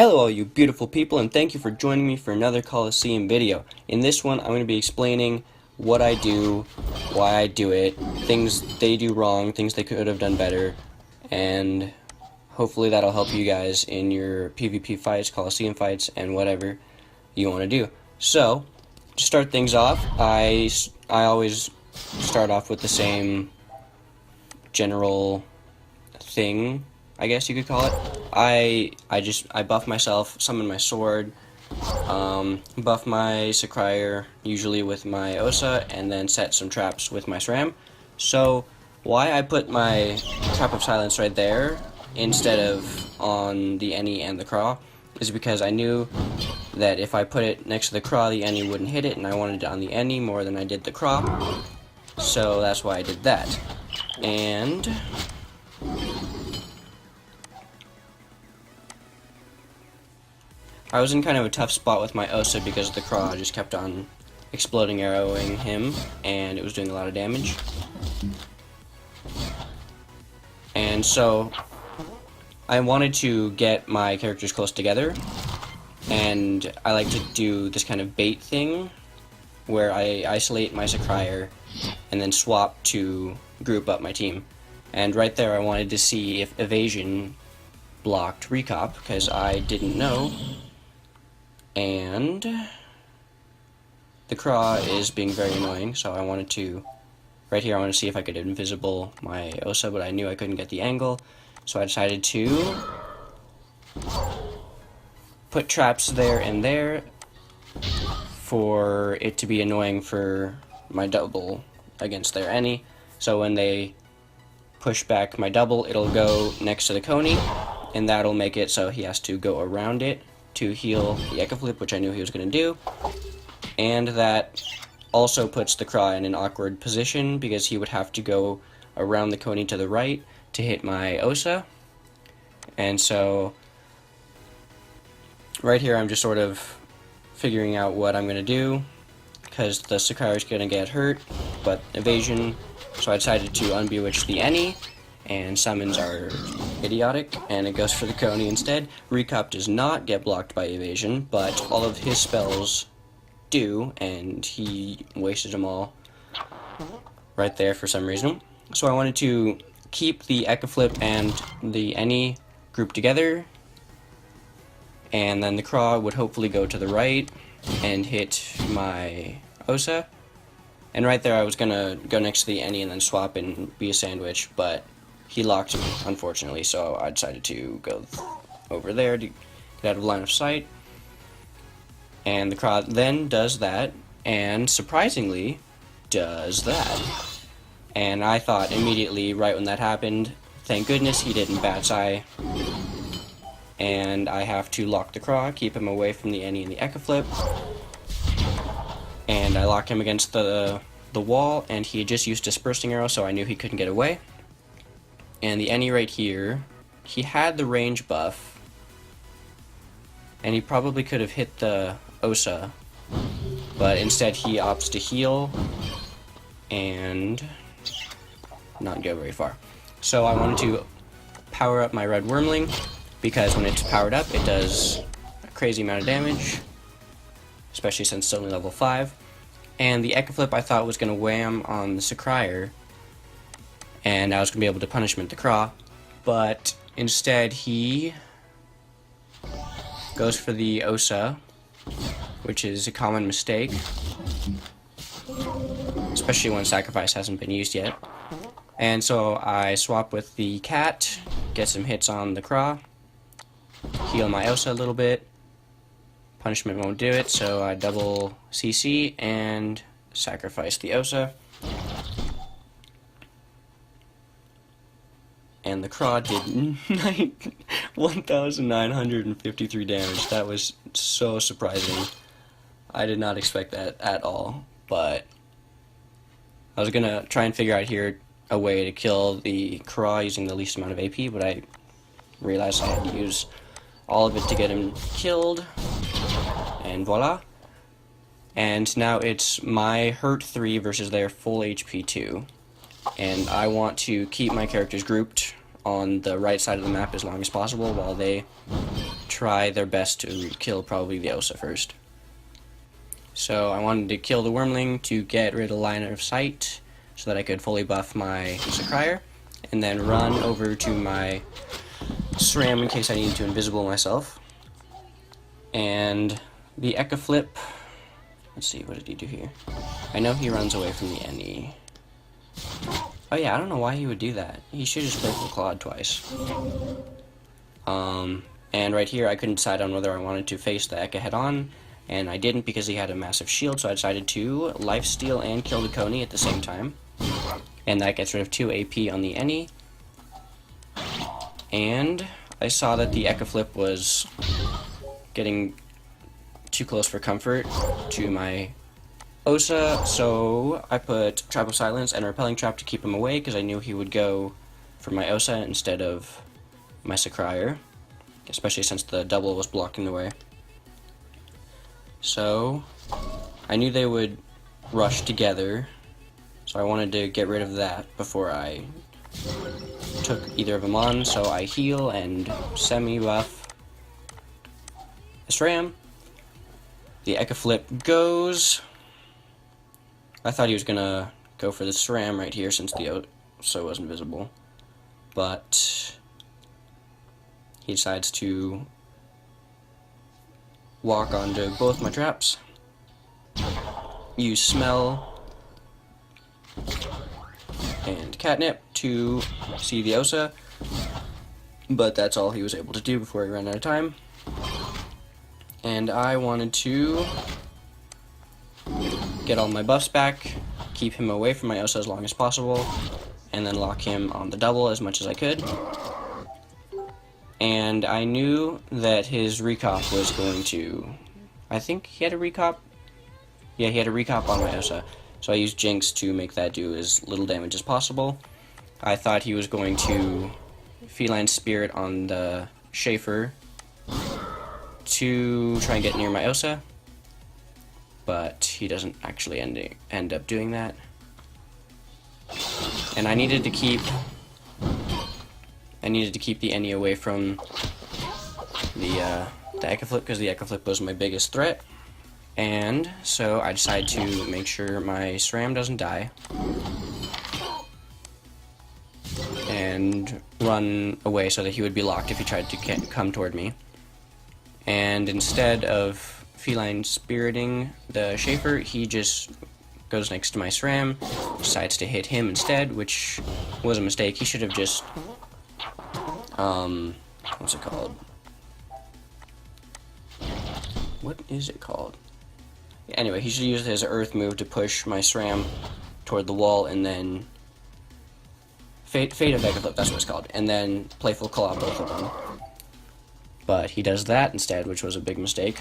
Hello all you beautiful people, and thank you for joining me for another Coliseum video. In this one, I'm going to be explaining what I do, why I do it, things they do wrong, things they could have done better, and hopefully that'll help you guys in your PvP fights, Coliseum fights, and whatever you want to do. So, to start things off, I always start off with the same general thing, I guess you could call it. I buff myself, summon my sword, buff my Sacrier, usually with my Osa, and then set some traps with my Sram. So why I put my Trap of Silence right there instead of on the Any and the Craw is because I knew that if I put it next to the Craw, the Any wouldn't hit it, and I wanted it on the Any more than I did the Craw. So that's why I did that. And I was in kind of a tough spot with my Osa because the Craw just kept on exploding arrowing him, and it was doing a lot of damage. And so I wanted to get my characters close together, and I like to do this kind of bait thing where I isolate my Sacrier and then swap to group up my team. And right there I wanted to see if evasion blocked recop, because I didn't know. And the Craw is being very annoying, so I wanted to, right here I want to see if I could invisible my Osa, but I knew I couldn't get the angle, so I decided to put traps there and there for it to be annoying for my double against their Any. So when they push back my double, it'll go next to the Coney, and that'll make it so he has to go around it to heal the Echo Flip, which I knew he was going to do. And that also puts the Craw in an awkward position because he would have to go around the Coney to the right to hit my Osa. And so right here I'm just sort of figuring out what I'm going to do because the Sacrier is going to get hurt, but evasion, so I decided to unbewitch the Any, and summons are idiotic, and it goes for the Coney instead. Recop does not get blocked by evasion, but all of his spells do, and he wasted them all right there for some reason. So I wanted to keep the Echo Flip and the Any grouped together, and then the Craw would hopefully go to the right and hit my Osa. And right there I was gonna go next to the Any and then swap and be a sandwich, but he locked me, unfortunately, so I decided to go over there to get out of line of sight. And the Craw then does that, and surprisingly, does that. And I thought immediately, right when that happened, thank goodness he didn't Bat's Eye. And I have to lock the Craw, keep him away from the Any and the Echo Flip. And I locked him against the wall, and he had just used Dispersing Arrow, so I knew he couldn't get away. And the Any right here, he had the range buff, and he probably could have hit the Osa, but instead he opts to heal and not go very far. So I wanted to power up my Red Wormling, because when it's powered up it does a crazy amount of damage, especially since it's only level 5. And the Echo Flip I thought was going to wham on the Sacrier, and I was going to be able to punishment the Craw, but instead he goes for the Osa, which is a common mistake, especially when Sacrifice hasn't been used yet. And so I swap with the Cat, get some hits on the Craw, heal my Osa a little bit. Punishment won't do it, so I double CC and sacrifice the Osa. And the Craw did 1,953 damage. That was so surprising. I did not expect that at all, but I was gonna try and figure out here a way to kill the Craw using the least amount of AP, but I realized I had to use all of it to get him killed, and voila. And now it's my hurt 3 versus their full HP 2. And I want to keep my characters grouped on the right side of the map as long as possible while they try their best to kill probably the Osa first. So I wanted to kill the Wormling to get rid of line of sight so that I could fully buff my Sacrier, and then run over to my Sram in case I needed to invisible myself. And the Eka Flip, let's see, what did he do here? I know he runs away from the Any. Oh yeah, I don't know why he would do that. He should just play for Claude twice. And right here I couldn't decide on whether I wanted to face the Eka head on, and I didn't because he had a massive shield, so I decided to lifesteal and kill the Coney at the same time. And that gets rid of 2 AP on the Any. And I saw that the Eka Flip was getting too close for comfort to my Osa, so I put Trap of Silence and a Repelling Trap to keep him away because I knew he would go for my Osa instead of my Sacrier, especially since the double was blocking the way. So I knew they would rush together, so I wanted to get rid of that before I took either of them on, so I heal and semi-buff Sram. The Eka Flip goes. I thought he was gonna go for the Sram right here since the Osa wasn't visible, but he decides to walk onto both my traps, use Smell and Catnip to see the Osa, but that's all he was able to do before he ran out of time. And I wanted to get all my buffs back, keep him away from my Osa as long as possible, and then lock him on the double as much as I could. And I knew that his recop was going to... I think he had a recop? Yeah, he had a recop on my Osa. So I used Jinx to make that do as little damage as possible. I thought he was going to Feline Spirit on the Schaefer to try and get near my Osa, but he doesn't actually end up doing that. And I needed to keep the Any away from the Eka Flip because the Eka Flip was my biggest threat. And so I decided to make sure my Sram doesn't die and run away so that he would be locked if he tried to come toward me. And instead of Feline Spiriting the Schaefer, he just goes next to my Sram, decides to hit him instead, which was a mistake. He should have just, what's it called? What is it called? Anyway, he should use his Earth move to push my Sram toward the wall, and then Fate of Eka Flip, that's what it's called, and then Playful Claw both of them. But he does that instead, which was a big mistake.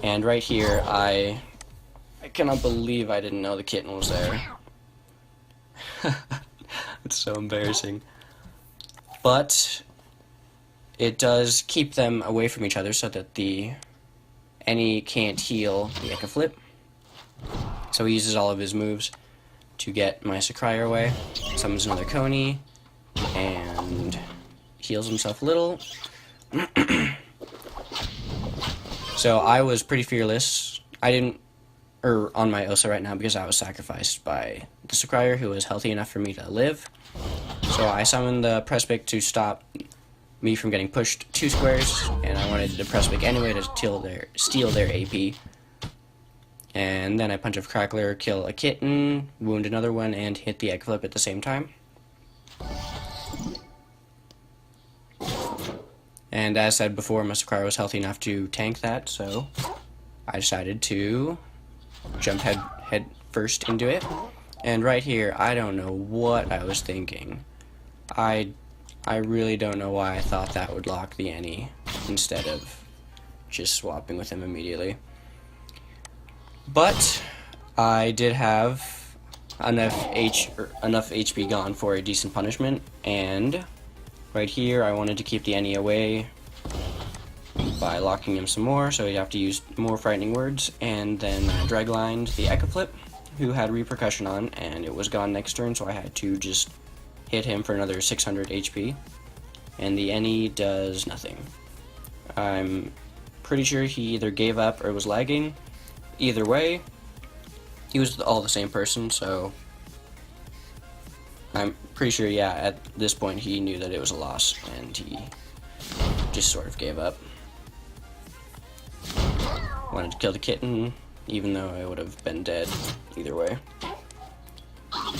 And right here, I cannot believe I didn't know the kitten was there. It's so embarrassing. But it does keep them away from each other so that the Any can't heal the Eka Flip. So he uses all of his moves to get my Sacrier away. Summons another Coney and heals himself a little. So I was pretty fearless. I didn't, on my Osa right now because I was sacrificed by the Sacrier, who was healthy enough for me to live. So I summoned the Press-Pick to stop me from getting pushed 2 squares, and I wanted the Press-Pick anyway to steal their AP. And then I Punch of Crackler, kill a kitten, wound another one, and hit the Eka Flip at the same time. And as said before, my Sacrier was healthy enough to tank that, so I decided to jump head first into it. And right here, I don't know what I was thinking. I really don't know why I thought that would lock the Any instead of just swapping with him immediately. But I did have enough HP gone for a decent punishment, and right here I wanted to keep the Any away by locking him some more, so he'd have to use more Frightening Words, and then draglined the Eka Flip, who had Repercussion on, and it was gone next turn, so I had to just hit him for another 600 HP, and the Any does nothing. I'm pretty sure he either gave up or was lagging. Either way, he was all the same person, so I'm pretty sure, yeah, at this point he knew that it was a loss, and he just sort of gave up. Wanted to kill the kitten, even though I would have been dead either way.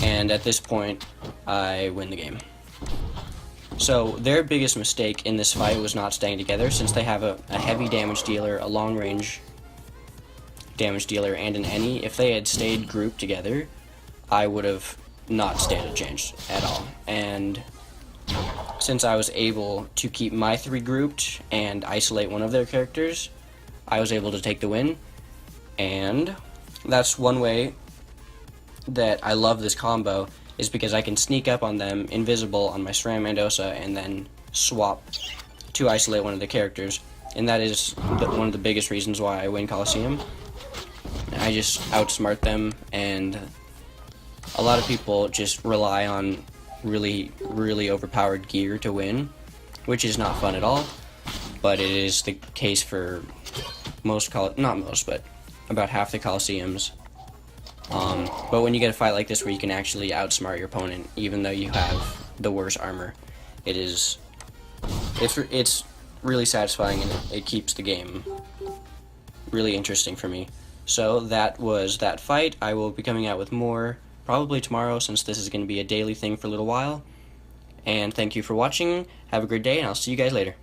And at this point, I win the game. So their biggest mistake in this fight was not staying together, since they have a heavy damage dealer, a long range damage dealer, and an any. If they had stayed grouped together, I would have not stayed a chance at all. And since I was able to keep my three grouped and isolate one of their characters, I was able to take the win. And that's one way that I love this combo, is because I can sneak up on them invisible on my Sram and Osa and then swap to isolate one of the characters. And that is one of the biggest reasons why I win Kolossium. I just outsmart them, and a lot of people just rely on really, really overpowered gear to win, which is not fun at all, but it is the case for not most, but about half the Colosseums. But when you get a fight like this where you can actually outsmart your opponent, even though you have the worst armor, it's really satisfying, and it keeps the game really interesting for me. So that was that fight. I will be coming out with more probably tomorrow, since this is going to be a daily thing for a little while. And thank you for watching. Have a great day, and I'll see you guys later.